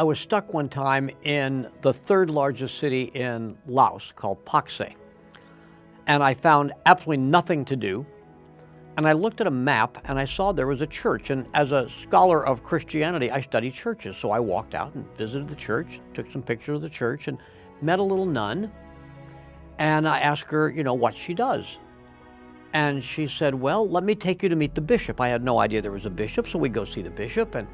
I was stuck one time in the third largest city in Laos called Paksay. And I found absolutely nothing to do. And I looked at a map and I saw there was a church. And as a scholar of Christianity, I studied churches. So I walked out and visited the church, took some pictures of the church and met a little nun. And I asked her, what she does. And she said, well, let me take you to meet the bishop. I had no idea there was a bishop, so we go see the bishop. And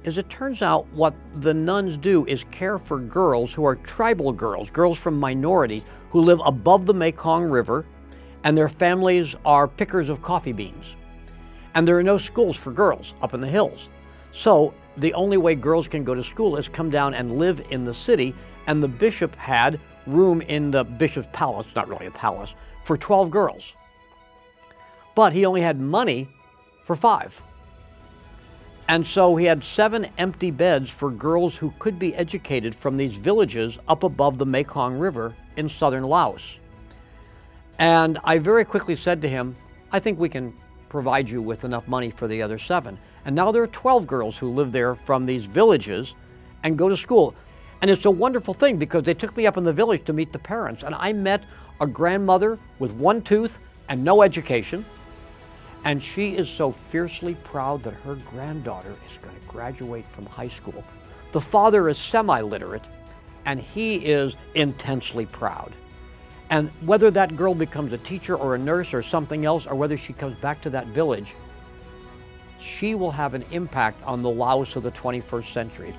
as it turns out, what the nuns do is care for girls who are tribal girls, girls from minorities who live above the Mekong River, and their families are pickers of coffee beans. And there are no schools for girls up in the hills. So the only way girls can go to school is come down and live in the city, and the bishop had room in the bishop's palace, not really a palace, for 12 girls. But he only had money for 5. And so he had 7 empty beds for girls who could be educated from these villages up above the Mekong River in southern Laos. And I very quickly said to him, I think we can provide you with enough money for the other 7. And now there are 12 girls who live there from these villages and go to school. And it's a wonderful thing because they took me up in the village to meet the parents. And I met a grandmother with 1 tooth and no education. And she is so fiercely proud that her granddaughter is going to graduate from high school. The father is semi-literate, and he is intensely proud. And whether that girl becomes a teacher or a nurse or something else, or whether she comes back to that village, she will have an impact on the Laos of the 21st century.